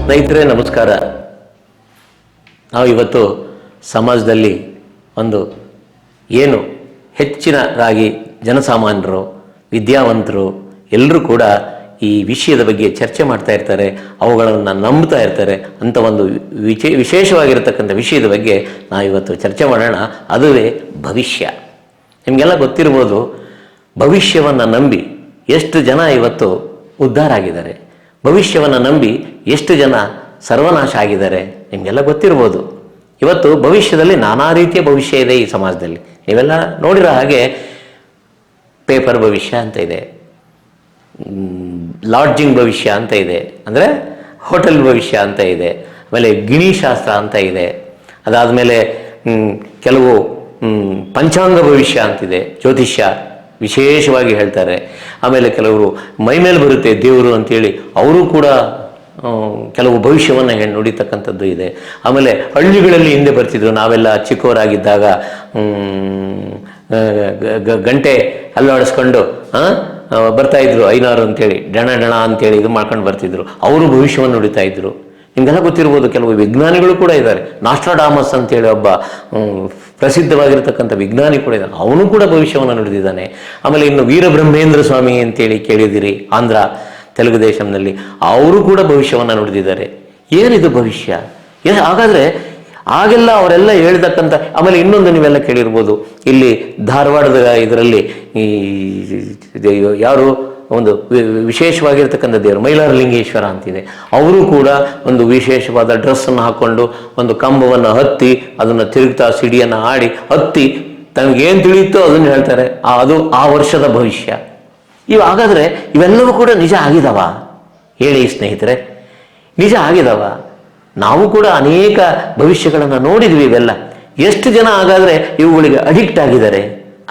ಸ್ನೇಹಿತರೆ ನಮಸ್ಕಾರ. ನಾವು ಇವತ್ತು ಸಮಾಜದಲ್ಲಿ ಒಂದು ಏನು ಹೆಚ್ಚಿನದಾಗಿ ಜನಸಾಮಾನ್ಯರು ವಿದ್ಯಾವಂತರು ಎಲ್ಲರೂ ಕೂಡ ಈ ವಿಷಯದ ಬಗ್ಗೆ ಚರ್ಚೆ ಮಾಡ್ತಾ ಇರ್ತಾರೆ, ಅವುಗಳನ್ನು ನಂಬ್ತಾ ಇರ್ತಾರೆ ಅಂತ ಒಂದು ವಿಶೇಷವಾಗಿರತಕ್ಕಂಥ ವಿಷಯದ ಬಗ್ಗೆ ನಾವು ಇವತ್ತು ಚರ್ಚೆ ಮಾಡೋಣ. ಅದುವೇ ಭವಿಷ್ಯ. ನಿಮಗೆಲ್ಲ ಗೊತ್ತಿರ್ಬೋದು, ಭವಿಷ್ಯವನ್ನು ನಂಬಿ ಎಷ್ಟು ಜನ ಇವತ್ತು ಉದ್ಧಾರ ಆಗಿದ್ದಾರೆ, ಭವಿಷ್ಯವನ್ನು ನಂಬಿ ಎಷ್ಟು ಜನ ಸರ್ವನಾಶ ಆಗಿದ್ದಾರೆ ನಿಮಗೆಲ್ಲ ಗೊತ್ತಿರ್ಬೋದು. ಇವತ್ತು ಭವಿಷ್ಯದಲ್ಲಿ ನಾನಾ ರೀತಿಯ ಭವಿಷ್ಯ ಇದೆ ಈ ಸಮಾಜದಲ್ಲಿ. ನೀವೆಲ್ಲ ನೋಡಿರೋ ಹಾಗೆ ಪೇಪರ್ ಭವಿಷ್ಯ ಅಂತ ಇದೆ, ಲಾಡ್ಜಿಂಗ್ ಭವಿಷ್ಯ ಅಂತ ಇದೆ, ಅಂದರೆ ಹೋಟೆಲ್ ಭವಿಷ್ಯ ಅಂತ ಇದೆ, ಆಮೇಲೆ ಗಿಣಿಶಾಸ್ತ್ರ ಅಂತ ಇದೆ, ಅದಾದಮೇಲೆ ಕೆಲವು ಪಂಚಾಂಗ ಭವಿಷ್ಯ ಅಂತಿದೆ, ಜ್ಯೋತಿಷ್ಯ ವಿಶೇಷವಾಗಿ ಹೇಳ್ತಾರೆ. ಆಮೇಲೆ ಕೆಲವರು ಮೈಮೇಲೆ ಬರುತ್ತೆ ದೇವರು ಅಂತೇಳಿ ಅವರು ಕೂಡ ಕೆಲವು ಭವಿಷ್ಯವನ್ನು ನುಡಿತಕ್ಕಂಥದ್ದು ಇದೆ. ಆಮೇಲೆ ಹಳ್ಳಿಗಳಲ್ಲಿ ಹಿಂದೆ ಬರ್ತಿದ್ರು, ನಾವೆಲ್ಲ ಚಿಕ್ಕವರಾಗಿದ್ದಾಗ ಗಂಟೆ ಅಲ್ಲಾಡಿಸ್ಕೊಂಡು ಬರ್ತಾಯಿದ್ರು, ಐನಾರು ಅಂತೇಳಿ ಡಣ ಅಂತೇಳಿ ಇದು ಮಾಡ್ಕೊಂಡು ಬರ್ತಿದ್ರು, ಅವರು ಭವಿಷ್ಯವನ್ನು ನುಡಿತಾ ಇದ್ರು. ನಿಮಗೆಲ್ಲ ಗೊತ್ತಿರ್ಬೋದು, ಕೆಲವು ವಿಜ್ಞಾನಿಗಳು ಕೂಡ ಇದ್ದಾರೆ. ನಾಸ್ಟ್ರಾಡಾಮಸ್ ಅಂತೇಳಿ ಒಬ್ಬ ಪ್ರಸಿದ್ಧವಾಗಿರ್ತಕ್ಕಂಥ ವಿಜ್ಞಾನಿ ಕೂಡ ಇದ್ದಾನೆ, ಅವನು ಕೂಡ ಭವಿಷ್ಯವನ್ನು ನುಡಿದಿದ್ದಾನೆ. ಆಮೇಲೆ ಇನ್ನು ವೀರಬ್ರಹ್ಮೇಂದ್ರ ಸ್ವಾಮಿ ಅಂತೇಳಿ ಕೇಳಿದಿರಿ, ಆಂಧ್ರ ತೆಲುಗು ದೇಶಂನಲ್ಲಿ, ಅವರು ಕೂಡ ಭವಿಷ್ಯವನ್ನು ನುಡಿದಿದ್ದಾರೆ. ಏನಿದು ಭವಿಷ್ಯ? ಹಾಗಾದರೆ ಆಗೆಲ್ಲ ಅವರೆಲ್ಲ ಹೇಳ್ತಕ್ಕಂಥ. ಆಮೇಲೆ ಇನ್ನೊಂದು ನೀವೆಲ್ಲ ಕೇಳಿರ್ಬೋದು, ಇಲ್ಲಿ ಧಾರವಾಡದ ಇದರಲ್ಲಿ ಈ ಯಾರು ಒಂದು ವಿಶೇಷವಾಗಿರ್ತಕ್ಕಂಥ ದೇವರು ಮೈಲಾರಲಿಂಗೇಶ್ವರ ಅಂತಿದೆ, ಅವರು ಕೂಡ ಒಂದು ವಿಶೇಷವಾದ ಡ್ರೆಸ್ಸನ್ನು ಹಾಕ್ಕೊಂಡು ಒಂದು ಕಂಬವನ್ನು ಹತ್ತಿ ಅದನ್ನು ತಿರುಗ್ತಾ ಸಿಡಿಯನ್ನು ಆಡಿ ಹತ್ತಿ ತನಗೇನು ತಿಳಿಯುತ್ತೋ ಅದನ್ನು ಹೇಳ್ತಾರೆ. ಅದು ಆ ವರ್ಷದ ಭವಿಷ್ಯ. ಹಾಗಾದರೆ ಇವೆಲ್ಲವೂ ಕೂಡ ನಿಜ ಆಗಿದಾವ? ಹೇಳಿ ಸ್ನೇಹಿತರೆ, ನಿಜ ಆಗಿದಾವ? ನಾವು ಕೂಡ ಅನೇಕ ಭವಿಷ್ಯಗಳನ್ನು ನೋಡಿದ್ವಿ. ಇವೆಲ್ಲ ಎಷ್ಟು ಜನ ಹಾಗಾದರೆ ಇವುಗಳಿಗೆ ಅಡಿಕ್ಟ್ ಆಗಿದ್ದಾರೆ,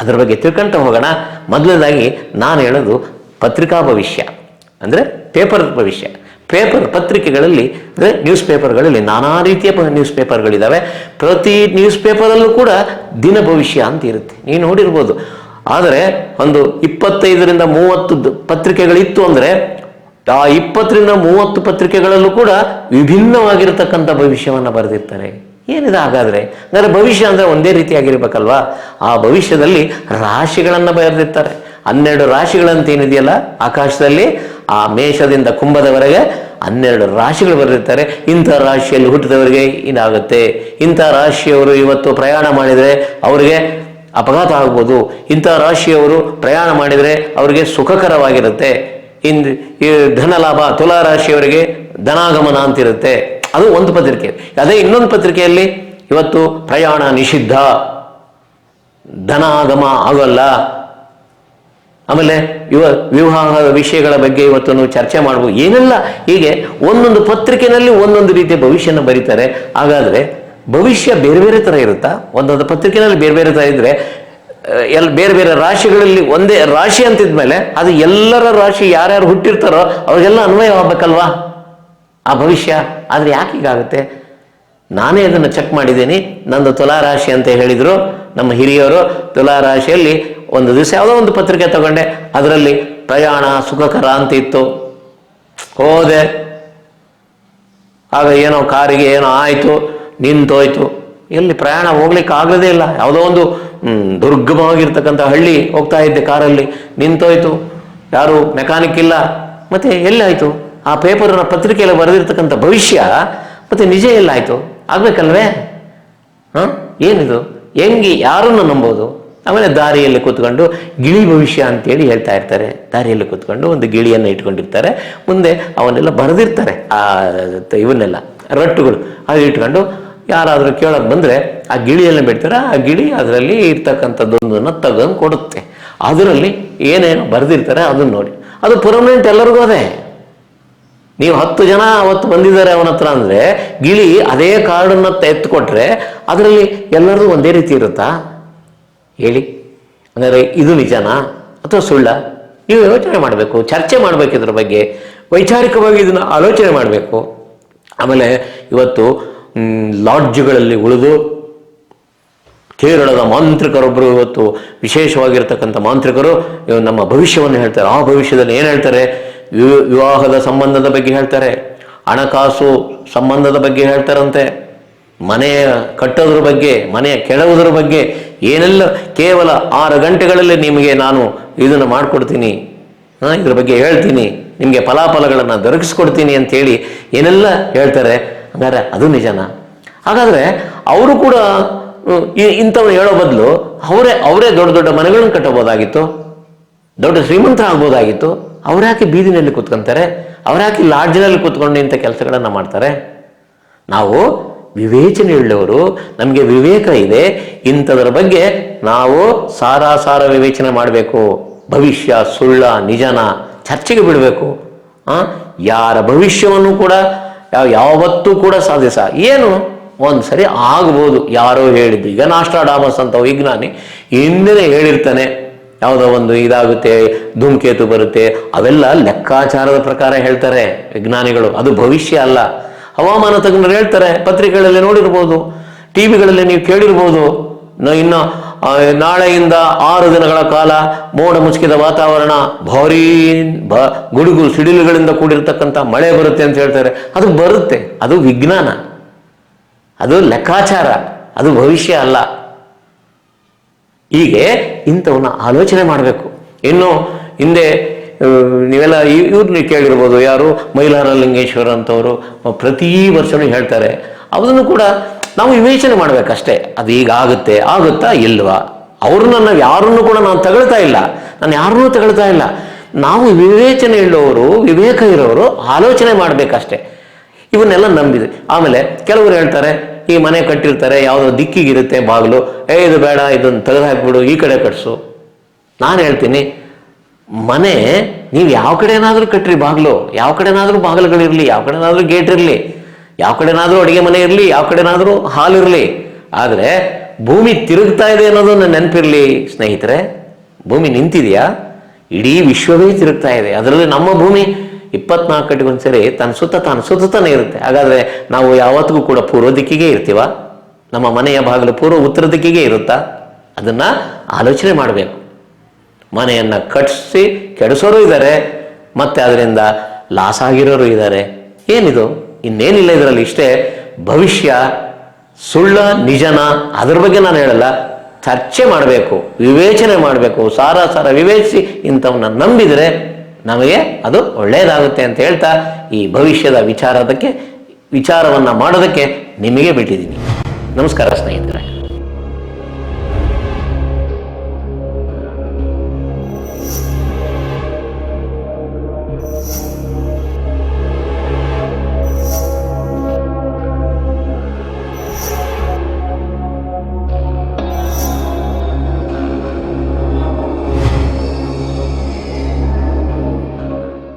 ಅದರ ಬಗ್ಗೆ ತಿಳ್ಕೊಂತ ಹೋಗೋಣ. ಮೊದಲನೇದಾಗಿ ನಾನು ಹೇಳೋದು ಪತ್ರಿಕಾ ಭವಿಷ್ಯ, ಅಂದರೆ ಪೇಪರ್ ಭವಿಷ್ಯ. ಪೇಪರ್ ಪತ್ರಿಕೆಗಳಲ್ಲಿ ಅಂದರೆ ನ್ಯೂಸ್ ಪೇಪರ್ಗಳಲ್ಲಿ ನಾನಾ ರೀತಿಯ ನ್ಯೂಸ್ ಪೇಪರ್ಗಳಿದ್ದಾವೆ. ಪ್ರತಿ ನ್ಯೂಸ್ ಪೇಪರಲ್ಲೂ ಕೂಡ ದಿನ ಭವಿಷ್ಯ ಅಂತ ಇರುತ್ತೆ, ನೀವು ನೋಡಿರ್ಬೋದು. ಆದರೆ ಒಂದು 25ರಿಂದ 30 ಪತ್ರಿಕೆಗಳಿತ್ತು ಅಂದರೆ ಆ 20ರಿಂದ 30 ಪತ್ರಿಕೆಗಳಲ್ಲೂ ಕೂಡ ವಿಭಿನ್ನವಾಗಿರ್ತಕ್ಕಂಥ ಭವಿಷ್ಯವನ್ನು ಬರೆದಿರ್ತಾರೆ. ಏನಿದೆ ಹಾಗಾದರೆ? ಅಂದರೆ ಭವಿಷ್ಯ ಅಂದರೆ ಒಂದೇ ರೀತಿಯಾಗಿರ್ಬೇಕಲ್ವಾ? ಆ ಭವಿಷ್ಯದಲ್ಲಿ ರಾಶಿಗಳನ್ನು ಬರೆದಿರ್ತಾರೆ. 12 ರಾಶಿಗಳಂತ ಏನಿದೆಯಲ್ಲ ಆಕಾಶದಲ್ಲಿ, ಆ ಮೇಷದಿಂದ ಕುಂಭದವರೆಗೆ 12 ರಾಶಿಗಳು ಬರೆದಿರ್ತಾರೆ. ಇಂಥ ರಾಶಿಯಲ್ಲಿ ಹುಟ್ಟಿದವರಿಗೆ ಇದಾಗುತ್ತೆ, ಇಂಥ ರಾಶಿಯವರು ಇವತ್ತು ಪ್ರಯಾಣ ಮಾಡಿದರೆ ಅವರಿಗೆ ಅಪಘಾತ ಆಗ್ಬೋದು, ಇಂಥ ರಾಶಿಯವರು ಪ್ರಯಾಣ ಮಾಡಿದರೆ ಅವರಿಗೆ ಸುಖಕರವಾಗಿರುತ್ತೆ, ಈ ಧನಲಾಭ, ತುಲಾ ರಾಶಿಯವರಿಗೆ ಧನಾಗಮನ ಅಂತಿರುತ್ತೆ. ಅದು ಒಂದು ಪತ್ರಿಕೆ. ಅದೇ ಇನ್ನೊಂದು ಪತ್ರಿಕೆಯಲ್ಲಿ ಇವತ್ತು ಪ್ರಯಾಣ ನಿಷಿದ್ಧ, ಧನಾಗಮ ಆಗೋಲ್ಲ. ಆಮೇಲೆ ವಿವಾಹದ ವಿಷಯಗಳ ಬಗ್ಗೆ ಇವತ್ತು ನಾವು ಚರ್ಚೆ ಮಾಡ್ಬೋದು. ಏನೆಲ್ಲ ಹೀಗೆ ಒಂದೊಂದು ಪತ್ರಿಕೆಯಲ್ಲಿ ಒಂದೊಂದು ರೀತಿಯ ಭವಿಷ್ಯನ ಬರೀತಾರೆ. ಹಾಗಾದರೆ ಭವಿಷ್ಯ ಬೇರೆ ಬೇರೆ ಥರ ಇರುತ್ತಾ? ಒಂದೊಂದು ಪತ್ರಿಕೆಯಲ್ಲಿ ಬೇರೆ ಬೇರೆ ಥರ ಇದ್ದರೆ ಬೇರೆ ಬೇರೆ ರಾಶಿಗಳಲ್ಲಿ ಒಂದೇ ರಾಶಿ ಅಂತಿದ್ಮೇಲೆ ಅದು ಎಲ್ಲರ ರಾಶಿ ಯಾರ್ಯಾರು ಹುಟ್ಟಿರ್ತಾರೋ ಅವ್ರಿಗೆಲ್ಲ ಅನ್ವಯ ಆಗ್ಬೇಕಲ್ವಾ ಆ ಭವಿಷ್ಯ? ಆದರೆ ಯಾಕೆ ಹೀಗಾಗುತ್ತೆ? ನಾನೇ ಅದನ್ನು ಚೆಕ್ ಮಾಡಿದ್ದೀನಿ. ನಂದು ತುಲಾ ರಾಶಿ ಅಂತ ಹೇಳಿದರು ನಮ್ಮ ಹಿರಿಯವರು. ತುಲಾ ರಾಶಿಯಲ್ಲಿ ಒಂದು ದಿವಸ ಯಾವುದೋ ಒಂದು ಪತ್ರಿಕೆ ತಗೊಂಡೆ, ಅದರಲ್ಲಿ ಪ್ರಯಾಣ ಸುಖಕರ ಅಂತ ಇತ್ತು. ಹೋದೆ, ಆಗ ಏನೋ ಕಾರಿಗೆ ಏನೋ ಆಯಿತು, ನಿಂತೋಯ್ತು. ಎಲ್ಲಿ ಪ್ರಯಾಣ ಹೋಗ್ಲಿಕ್ಕೆ ಆಗದೇ ಇಲ್ಲ. ಯಾವುದೋ ಒಂದು ದುರ್ಗಮವಾಗಿರ್ತಕ್ಕಂಥ ಹಳ್ಳಿ ಹೋಗ್ತಾ ಇದ್ದೆ, ಕಾರಲ್ಲಿ ನಿಂತೋಯ್ತು, ಯಾರು ಮೆಕ್ಯಾನಿಕ್ ಇಲ್ಲ. ಮತ್ತೆ ಎಲ್ಲಾಯಿತು? ಆ ಪೇಪರ್ನ ಪತ್ರಿಕೆಯಲ್ಲಿ ಬರೆದಿರ್ತಕ್ಕಂಥ ಭವಿಷ್ಯ ಮತ್ತೆ ನಿಜ ಎಲ್ಲಾಯಿತು? ಆಗ್ಬೇಕಲ್ವೇ? ಏನಿದು? ಹೆಂಗೆ ಯಾರನ್ನು ನಂಬೋದು? ಆಮೇಲೆ ದಾರಿಯಲ್ಲಿ ಕೂತ್ಕೊಂಡು ಗಿಳಿ ಭವಿಷ್ಯ ಅಂತೇಳಿ ಹೇಳ್ತಾ ಇರ್ತಾರೆ. ದಾರಿಯಲ್ಲಿ ಕೂತ್ಕೊಂಡು ಒಂದು ಗಿಳಿಯನ್ನು ಇಟ್ಕೊಂಡಿರ್ತಾರೆ, ಮುಂದೆ ಅವನ್ನೆಲ್ಲ ಬರೆದಿರ್ತಾರೆ, ಆ ಇವನ್ನೆಲ್ಲ ರಟ್ಟುಗಳು ಅದು ಇಟ್ಕೊಂಡು ಯಾರಾದರೂ ಕೇಳೋಕೆ ಬಂದರೆ ಆ ಗಿಳಿಯನ್ನು ಬಿಡ್ತಾರೆ. ಆ ಗಿಳಿ ಅದರಲ್ಲಿ ಇರ್ತಕ್ಕಂಥದ್ದೊಂದನ್ನು ತೆಗೆದು ಕೊಡುತ್ತೆ. ಅದರಲ್ಲಿ ಏನೇನು ಬರೆದಿರ್ತಾರೆ ಅದನ್ನು ನೋಡಿ. ಅದು ಪರ್ಮನೆಂಟ್ ಎಲ್ಲರಿಗೂ ಅದೇ. ನೀವು 10 ಜನ ಅವತ್ತು ಬಂದಿದ್ದಾರೆ ಅವನ ಹತ್ರ ಅಂದರೆ ಗಿಳಿ ಅದೇ ಕಾರ್ಡನ್ನು ಎತ್ತುಕೊಟ್ರೆ ಅದರಲ್ಲಿ ಎಲ್ಲರದು ಒಂದೇ ರೀತಿ ಇರುತ್ತಾ? ಹೇಳಿ. ಅಂದರೆ ಇದು ನಿಜನಾ ಅಥವಾ ಸುಳ್ಳ? ನೀವು ಯೋಚನೆ ಮಾಡಬೇಕು, ಚರ್ಚೆ ಮಾಡಬೇಕು, ಇದ್ರ ಬಗ್ಗೆ ವೈಚಾರಿಕವಾಗಿ ಇದನ್ನು ಆಲೋಚನೆ ಮಾಡಬೇಕು. ಆಮೇಲೆ ಇವತ್ತು ಲಾಡ್ಜ್ಗಳಲ್ಲಿ ಉಳಿದು ಕೇರಳದ ಮಾಂತ್ರಿಕರೊಬ್ಬರು, ಇವತ್ತು ವಿಶೇಷವಾಗಿರ್ತಕ್ಕಂಥ ಮಾಂತ್ರಿಕರು ನಮ್ಮ ಭವಿಷ್ಯವನ್ನು ಹೇಳ್ತಾರೆ. ಆ ಭವಿಷ್ಯದಲ್ಲಿ ಏನು ಹೇಳ್ತಾರೆ? ವಿವಾಹದ ಸಂಬಂಧದ ಬಗ್ಗೆ ಹೇಳ್ತಾರೆ. ಹಣಕಾಸು ಸಂಬಂಧದ ಬಗ್ಗೆ ಹೇಳ್ತಾರಂತೆ, ಮನೆಯ ಕಟ್ಟೋದ್ರ ಬಗ್ಗೆ, ಮನೆಯ ಕೆಡವುದ್ರ ಬಗ್ಗೆ ಏನೆಲ್ಲ ಕೇವಲ 6 ಗಂಟೆಗಳಲ್ಲಿ ನಿಮಗೆ ನಾನು ಇದನ್ನು ಮಾಡಿಕೊಡ್ತೀನಿ, ಇದ್ರ ಬಗ್ಗೆ ಹೇಳ್ತೀನಿ, ನಿಮಗೆ ಫಲಾಫಲಗಳನ್ನು ದೊರಕಿಸ್ಕೊಡ್ತೀನಿ ಅಂತೇಳಿ ಏನೆಲ್ಲ ಹೇಳ್ತಾರೆ. ಹಾಗಾದ್ರೆ ಅದು ನಿಜನಾ? ಹಾಗಾದರೆ ಅವರು ಕೂಡ ಇಂಥವ್ರು ಹೇಳೋ ಬದಲು ಅವರೇ ದೊಡ್ಡ ದೊಡ್ಡ ಮನೆಗಳನ್ನು ಕಟ್ಟಬೋದಾಗಿತ್ತು, ದೊಡ್ಡ ಶ್ರೀಮಂತರಾಗ್ಬೋದಾಗಿತ್ತು. ಅವರ್ಯಾಕೆ ಬೀದಿನಲ್ಲಿ ಕೂತ್ಕೊಂತಾರೆ? ಅವರ್ಯಾಕೆ ಲಾಡ್ಜ್ನಲ್ಲಿ ಕೂತ್ಕೊಂಡು ಇಂಥ ಕೆಲಸಗಳನ್ನು ಮಾಡ್ತಾರೆ? ನಾವು ವಿವೇಚನೆ ಉಳ್ಳವರು, ನಮಗೆ ವಿವೇಕ ಇದೆ, ಇಂಥದ್ರ ಬಗ್ಗೆ ನಾವು ಸಾರ ವಿವೇಚನೆ ಮಾಡಬೇಕು. ಭವಿಷ್ಯ ಸುಳ್ಳ ನಿಜನ ಚರ್ಚೆಗೆ ಬಿಡಬೇಕು. ಯಾರ ಭವಿಷ್ಯವನ್ನು ಕೂಡ ಯಾವತ್ತೂ ಕೂಡ ಸಾಧಿಸ ಏನು ಒಂದ್ಸರಿ ಆಗ್ಬೋದು, ಯಾರೋ ಹೇಳಿದ್ದು. ಈಗ ನಾಸ್ಟ್ರಾಡಾಮಸ್ ಅಂತ ವಿಜ್ಞಾನಿ ಹಿಂದೆ ಹೇಳಿರ್ತಾನೆ, ಯಾವುದೋ ಒಂದು ಇದಾಗುತ್ತೆ, ಧೂಮಕೇತು ಬರುತ್ತೆ, ಅವೆಲ್ಲ ಲೆಕ್ಕಾಚಾರದ ಪ್ರಕಾರ ಹೇಳ್ತಾರೆ ವಿಜ್ಞಾನಿಗಳು, ಅದು ಭವಿಷ್ಯ ಅಲ್ಲ. ಹವಾಮಾನ ತಜ್ಞರು ಹೇಳ್ತಾರೆ, ಪತ್ರಿಕೆಗಳಲ್ಲಿ ನೋಡಿರ್ಬೋದು, ಟಿವಿಗಳಲ್ಲಿ ನೀವು ಕೇಳಿರ್ಬೋದು, ಇನ್ನು ನಾಳೆಯಿಂದ 6 ದಿನಗಳ ಕಾಲ ಮೋಡ ಮುಚ್ಚಿದ ವಾತಾವರಣ, ಭಾರೀ ಗುಡುಗು ಸಿಡಿಲುಗಳಿಂದ ಕೂಡಿರ್ತಕ್ಕಂಥ ಮಳೆ ಬರುತ್ತೆ ಅಂತ ಹೇಳ್ತಾರೆ. ಅದು ಬರುತ್ತೆ, ಅದು ವಿಜ್ಞಾನ, ಅದು ಲೆಕ್ಕಾಚಾರ, ಅದು ಭವಿಷ್ಯ ಅಲ್ಲ. ಹೀಗೆ ಇಂಥವನ್ನ ಆಲೋಚನೆ ಮಾಡಬೇಕು. ಇನ್ನು ಹಿಂದೆ ನೀವೆಲ್ಲ ಇವ್ರನ್ನ ಕೇಳಿರ್ಬೋದು, ಯಾರು ಮೈಲಾರ ಲಿಂಗೇಶ್ವರ ಅಂತವರು ಪ್ರತಿ ವರ್ಷವೂ ಹೇಳ್ತಾರೆ. ಅದನ್ನು ಕೂಡ ನಾವು ವಿವೇಚನೆ ಮಾಡಬೇಕಷ್ಟೇ. ಅದು ಈಗ ಆಗುತ್ತಾ ಇಲ್ವಾ? ಅವ್ರನ್ನ ನಾವು ಯಾರನ್ನು ಕೂಡ ನಾನು ತಗೊಳ್ತಾ ಇಲ್ಲ, ನಾನು ಯಾರನ್ನೂ ತಗೊಳ್ತಾ ಇಲ್ಲ. ನಾವು ವಿವೇಚನೆ ಇಲ್ಲವರು, ವಿವೇಕ ಇರೋರು ಆಲೋಚನೆ ಮಾಡಬೇಕಷ್ಟೇ. ಇವನ್ನೆಲ್ಲ ನಂಬಿದೆ. ಆಮೇಲೆ ಕೆಲವರು ಹೇಳ್ತಾರೆ, ಈ ಮನೆ ಕಟ್ಟಿರ್ತಾರೆ, ಯಾವುದೋ ದಿಕ್ಕಿಗಿರುತ್ತೆ ಬಾಗಿಲು, ಇದು ಬೇಡ, ಇದನ್ನು ತೆಗೆದು ಹಾಕ್ಬಿಡು, ಈ ಕಡೆ ಕಟ್ಸು. ನಾನು ಹೇಳ್ತೀನಿ, ಮನೆ ನೀವು ಯಾವ ಕಡೆನಾದರೂ ಕಟ್ಟ್ರಿ ಬಾಗಿಲು, ಯಾವ ಕಡೆನಾದರೂ ಬಾಗಿಲುಗಳಿರಲಿ, ಯಾವ ಕಡೆನಾದರೂ ಗೇಟ್ ಇರಲಿ, ಯಾವ ಕಡೆನಾದರೂ ಅಡುಗೆ ಮನೆ ಇರಲಿ, ಯಾವ ಕಡೆನಾದರೂ ಹಾಲ್ ಇರಲಿ, ಆದರೆ ಭೂಮಿ ತಿರುಗ್ತಾ ಇದೆ ಅನ್ನೋದನ್ನು ನೆನಪಿರಲಿ ಸ್ನೇಹಿತರೆ. ಭೂಮಿ ನಿಂತಿದೆಯಾ? ಇಡೀ ವಿಶ್ವವೇ ತಿರುಗ್ತಾ ಇದೆ. ಅದರಲ್ಲಿ ನಮ್ಮ ಭೂಮಿ 24 ಗಂಟೆಗೊಂದ್ಸರಿ ತಾನು ಸುತ್ತಾನೆ ಇರುತ್ತೆ. ಹಾಗಾದರೆ ನಾವು ಯಾವತ್ತಿಗೂ ಕೂಡ ಪೂರ್ವ ದಿಕ್ಕಿಗೆ ಇರ್ತೀವ? ನಮ್ಮ ಮನೆಯ ಬಾಗಿಲು ಪೂರ್ವ ಉತ್ತರ ದಿಕ್ಕಿಗೆ ಇರುತ್ತಾ? ಅದನ್ನು ಆಲೋಚನೆ ಮಾಡಬೇಕು. ಮನೆಯನ್ನು ಕಟ್ಟಿಸಿ ಕೆಡಿಸೋರು ಇದ್ದಾರೆ, ಮತ್ತೆ ಅದರಿಂದ ಲಾಸ್ ಆಗಿರೋರು ಇದ್ದಾರೆ. ಏನಿದು? ಇನ್ನೇನಿಲ್ಲ ಇದರಲ್ಲಿ. ಇಷ್ಟೇ. ಭವಿಷ್ಯ ಸುಳ್ಳ ನಿಜನ ಅದ್ರ ಬಗ್ಗೆ ನಾನು ಹೇಳಲ್ಲ, ಚರ್ಚೆ ಮಾಡಬೇಕು, ವಿವೇಚನೆ ಮಾಡಬೇಕು. ಸಾರ ವಿವೇಚಿಸಿ ಇಂಥವನ್ನ ನಂಬಿದರೆ ನಮಗೆ ಅದು ಒಳ್ಳೆಯದಾಗುತ್ತೆ ಅಂತ ಹೇಳ್ತಾ, ಈ ಭವಿಷ್ಯದ ವಿಚಾರವನ್ನು ಮಾಡೋದಕ್ಕೆ ನಿಮಗೆ ಬಿಟ್ಟಿದ್ದೀನಿ. ನಮಸ್ಕಾರ ಸ್ನೇಹಿತರೆ.